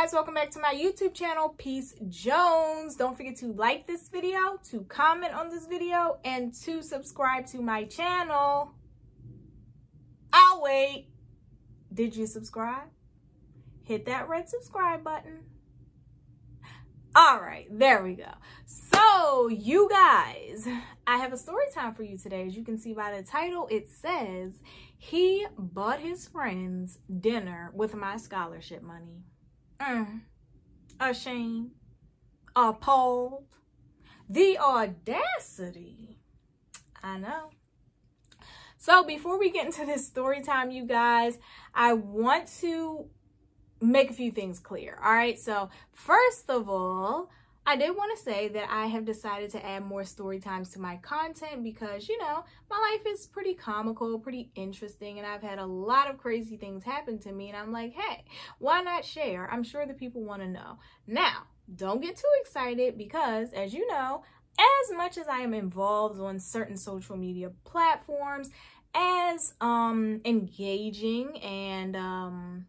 guys, welcome back to my YouTube channel, Peace Jones. Don't forget to like this video, to comment on this video, and to subscribe to my channel. I'll wait. Did you subscribe? Hit that red subscribe button. All right, there we go. So you guys, I have a story time for you today. As you can see by the title, it says, he bought his friends dinner with my scholarship money. Ashamed, appalled, the audacity. I know. So before we get into this story time, you guys, I want to make a few things clear. All right. So first of all, I did want to say that I have decided to add more story times to my content because, you know, my life is pretty comical, pretty interesting, and I've had a lot of crazy things happen to me. And I'm like, hey, why not share? I'm sure the people want to know. Now, don't get too excited because, as you know, as much as I am involved on certain social media platforms, as engaging and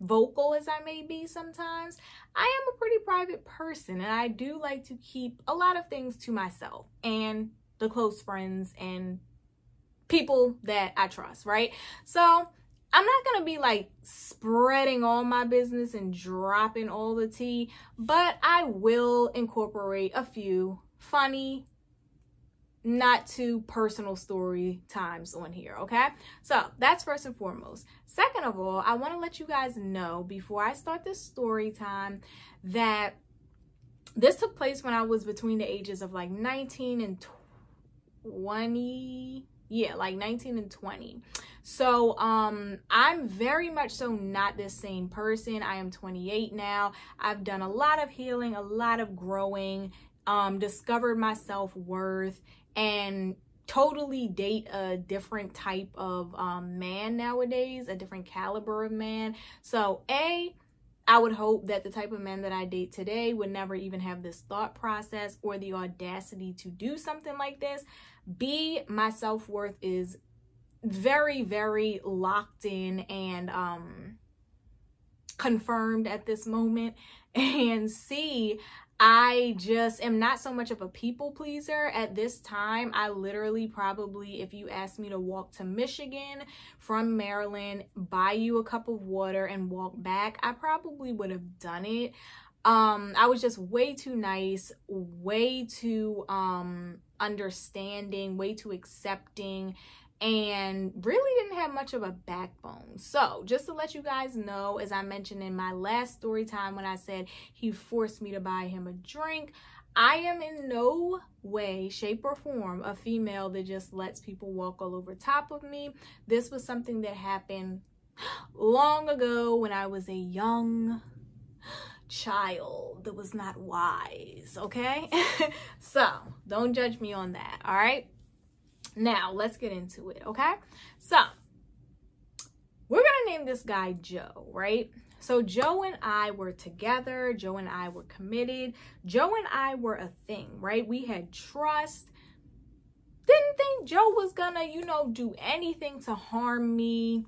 vocal as I may be sometimes, I am a pretty private person, and I do like to keep a lot of things to myself and the close friends and people that I trust, right? So I'm not going to be like spreading all my business and dropping all the tea, but I will incorporate a few funny, not too personal story times on here, okay? So that's first and foremost. Second of all, I want to let you guys know before I start this story time that this took place when I was between the ages of like 19 and 20. Yeah, like 19 and 20. So I'm very much so not this same person. I am 28 now. I've done a lot of healing, a lot of growing, discovered my self-worth, and totally date a different type of man nowadays, a different caliber of man. So I would hope that the type of man that I date today would never even have this thought process or the audacity to do something like this. B, my self-worth is very, very locked in and confirmed at this moment. And C, I just am not so much of a people pleaser at this time. I literally probably, if you asked me to walk to Michigan from Maryland, buy you a cup of water and walk back, I probably would have done it. I was just way too nice, way too understanding, way too accepting, and really didn't have much of a backbone. So just to let you guys know, as I mentioned in my last story time when I said he forced me to buy him a drink, I am in no way, shape, or form a female that just lets people walk all over top of me. This was something that happened long ago when I was a young child that was not wise, okay? So don't judge me on that, all right? Now, let's get into it, okay? So, we're going to name this guy Joe, right? So, Joe and I were together. Joe and I were committed. Joe and I were a thing, right? We had trust. Didn't think Joe was gonna, you know, do anything to harm me,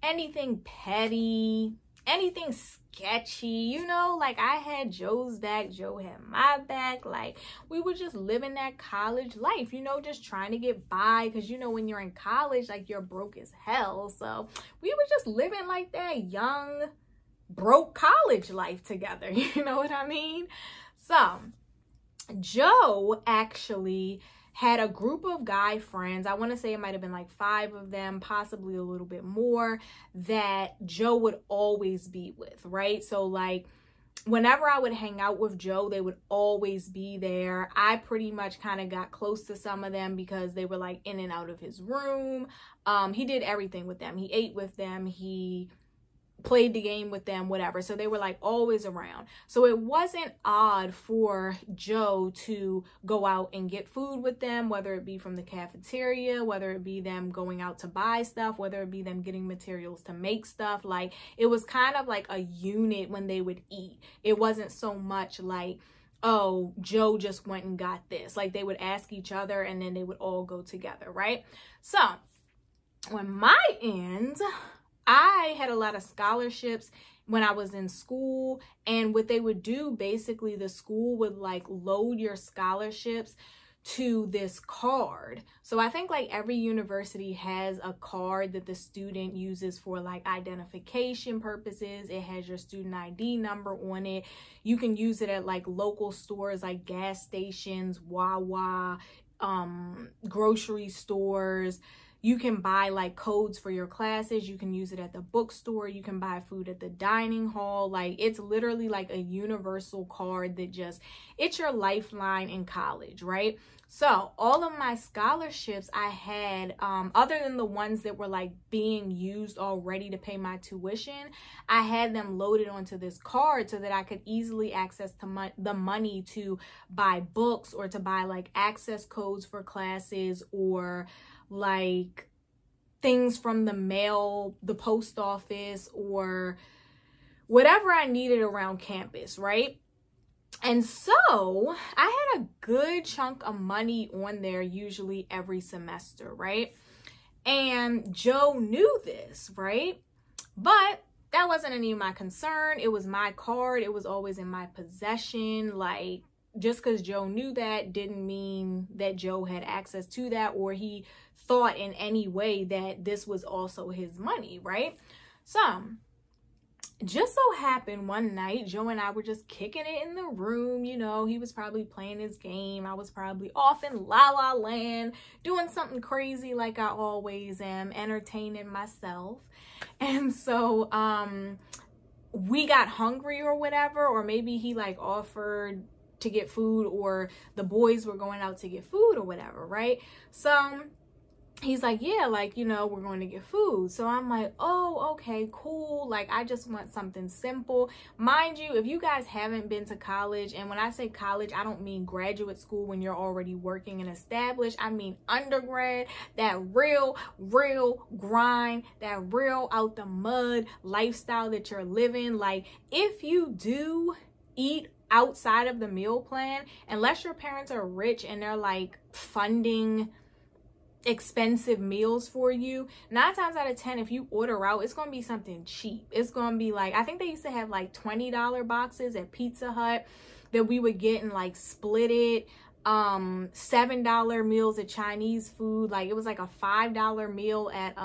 anything petty, anything sketchy, you know, like I had Joe's back, Joe had my back. Like we were just living that college life, you know, just trying to get by, because you know when you're in college, like you're broke as hell. So we were just living like that young broke college life together, you know what I mean? So Joe actually had a group of guy friends. I want to say it might have been like 5 of them, possibly a little bit more, that Joe would always be with, right? So like whenever I would hang out with Joe, they would always be there. I pretty much kind of got close to some of them because they were like in and out of his room. He did everything with them. He ate with them. He played the game with them, whatever. So they were like always around. So it wasn't odd for Joe to go out and get food with them, whether it be from the cafeteria, whether it be them going out to buy stuff, whether it be them getting materials to make stuff. Like it was kind of like a unit when they would eat. It wasn't so much like, oh, Joe just went and got this. Like they would ask each other and then they would all go together, right? So on my end, I had a lot of scholarships when I was in school. And what they would do, basically, the school would like load your scholarships to this card. So I think like every university has a card that the student uses for like identification purposes. It has your student ID number on it. You can use it at like local stores like gas stations, Wawa, grocery stores. You can buy like codes for your classes. You can use it at the bookstore. You can buy food at the dining hall. Like, it's literally like a universal card that it's your lifeline in college, right? So all of my scholarships I had, other than the ones that were like being used already to pay my tuition, I had them loaded onto this card so that I could easily access the money to buy books, or to buy like access codes for classes, or like things from the mail, the post office, or whatever I needed around campus, right? And so I had a good chunk of money on there, usually every semester, right? And Joe knew this, right? But that wasn't any of my concern. It was my card. It was always in my possession. Like, just because Joe knew that didn't mean that Joe had access to that, or he thought in any way that this was also his money, right? So just so happened one night, Joe and I were just kicking it in the room. You know, he was probably playing his game. I was probably off in La La Land, doing something crazy like I always am, entertaining myself. And so we got hungry or whatever, or maybe he like offered to get food, or the boys were going out to get food or whatever, right? So he's like, yeah, like, you know, we're going to get food. So I'm like, oh, okay, cool. Like, I just want something simple. Mind you, if you guys haven't been to college, and when I say college, I don't mean graduate school when you're already working and established. I mean undergrad, that real grind, that real out the mud lifestyle that you're living. Like, if you do eat outside of the meal plan, unless your parents are rich and they're like funding expensive meals for you, 9 times out of 10, if you order out, it's gonna be something cheap. It's gonna be like, I think they used to have like $20 boxes at Pizza Hut that we would get and like split it. $7 meals at Chinese food. Like, it was like a $5 meal at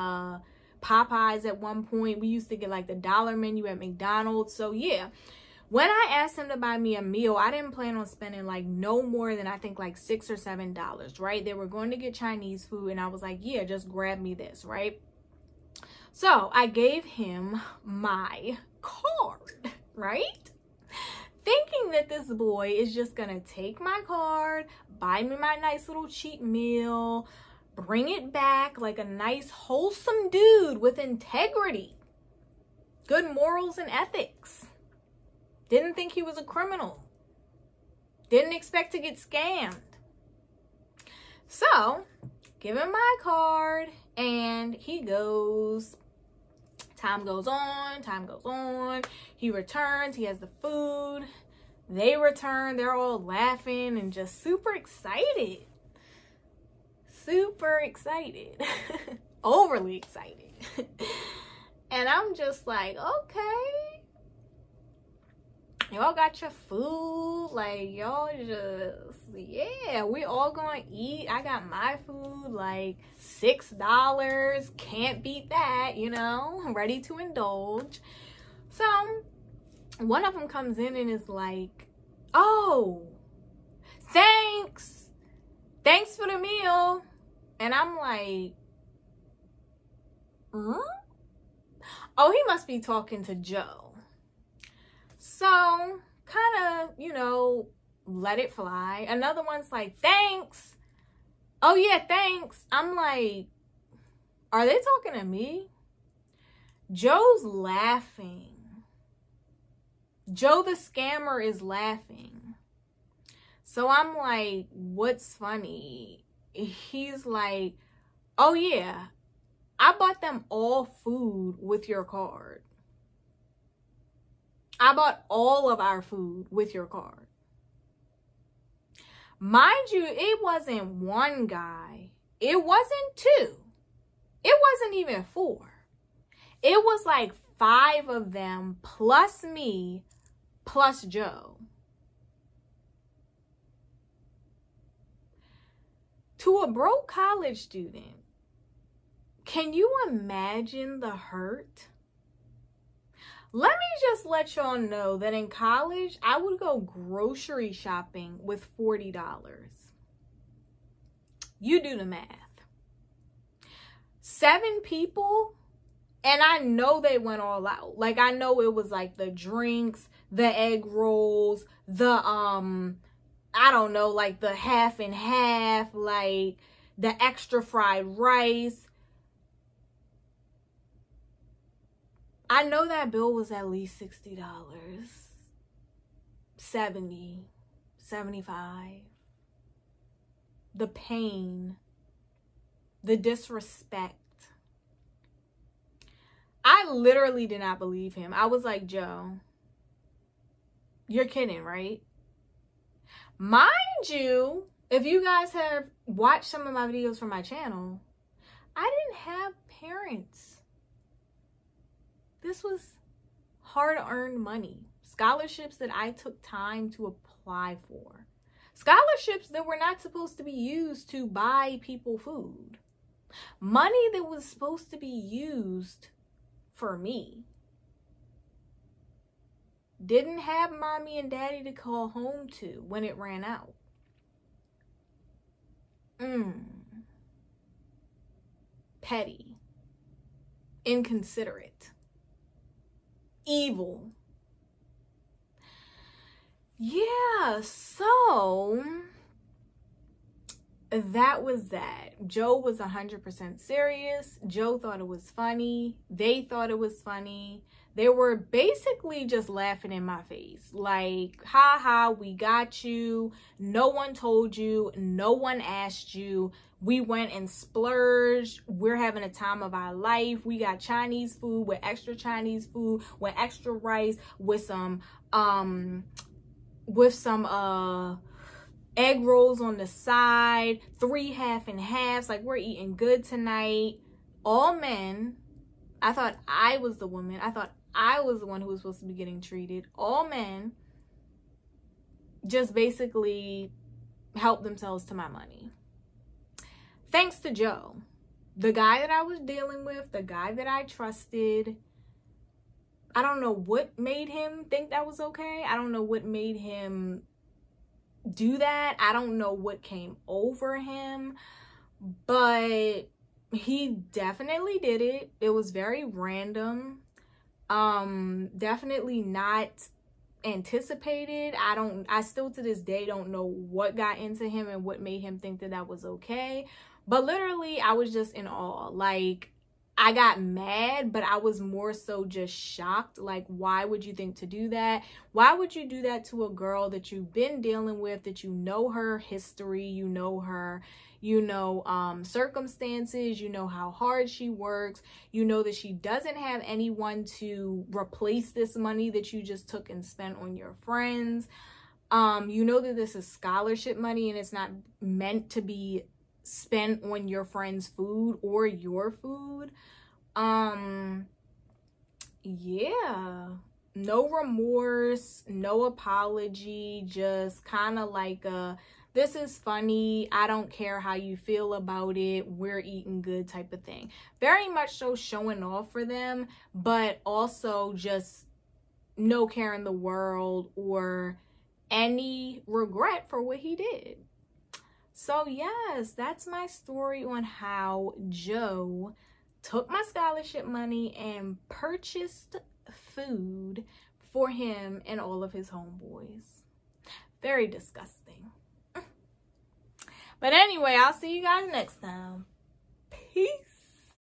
Popeyes at one point. We used to get like the dollar menu at McDonald's. So yeah, when I asked him to buy me a meal, I didn't plan on spending like no more than, I think, like $6 or $7, right? They were going to get Chinese food, and I was like, yeah, just grab me this, right? So I gave him my card, right? Thinking that this boy is just gonna take my card, buy me my nice little cheap meal, bring it back like a nice wholesome dude with integrity, good morals and ethics. Didn't think he was a criminal. Didn't expect to get scammed. So, give him my card, and he goes. Time goes on, time goes on. He returns, he has the food. They return, they're all laughing and just super excited. Super excited. Overly excited. And I'm just like, okay. Y'all got your food, like, y'all just, yeah, we all gonna eat. I got my food, like $6, can't beat that, you know, ready to indulge. So one of them comes in and is like, oh, thanks for the meal. And I'm like, oh, he must be talking to Joe. So, kind of, you know, let it fly. Another one's like, thanks. Oh, yeah, thanks. I'm like, are they talking to me? Joe's laughing. Joe the scammer is laughing. So I'm like, what's funny? He's like, oh, yeah, I bought them all food with your card. I bought all of our food with your card. Mind you, it wasn't one guy. It wasn't two. It wasn't even 4. It was like 5 of them plus me plus Joe. To a broke college student, can you imagine the hurt? Let me just let y'all know that in college, I would go grocery shopping with $40. You do the math. 7 people, and I know they went all out. Like, I know it was like the drinks, the egg rolls, the, I don't know, like the half and half, like the extra fried rice. I know that bill was at least $60, 70, 75. The pain, the disrespect. I literally did not believe him. I was like, Joe, you're kidding, right? Mind you, if you guys have watched some of my videos from my channel, I didn't have parents. This was hard-earned money. Scholarships that I took time to apply for. Scholarships that were not supposed to be used to buy people food. Money that was supposed to be used for me. Didn't have mommy and daddy to call home to when it ran out. Petty. Inconsiderate. Evil. Yeah, so that was that. Joe was 100% serious. Joe thought it was funny. They thought it was funny. They were basically just laughing in my face. Like, ha ha, we got you. No one told you. No one asked you. We went and splurged. We're having a time of our life. We got Chinese food with extra Chinese food, with extra rice, with some egg rolls on the side, 3 half and halves. Like, we're eating good tonight. All men. I thought I was the woman. I thought I was the one who was supposed to be getting treated. All men just basically helped themselves to my money. Thanks to Joe, the guy that I was dealing with, the guy that I trusted. I don't know what made him think that was okay. I don't know what made him do that. I don't know what came over him, but he definitely did it. It was very random. Definitely not anticipated. I still to this day don't know what got into him and what made him think that that was okay. But literally, I was just in awe. Like, I got mad, but I was more so just shocked. Like, why would you think to do that? Why would you do that to a girl that you've been dealing with, that you know her history, you know her, circumstances, you know how hard she works, you know that she doesn't have anyone to replace this money that you just took and spent on your friends. You know that this is scholarship money and it's not meant to be spent on your friend's food or your food. Yeah, no remorse, no apology, just kind of like this is funny, I don't care how you feel about it, we're eating good type of thing. Very much so showing off for them, but also just no care in the world or any regret for what he did. So yes, that's my story on how Joe took my scholarship money and purchased food for him and all of his homeboys. Very disgusting. But anyway, I'll see you guys next time. Peace.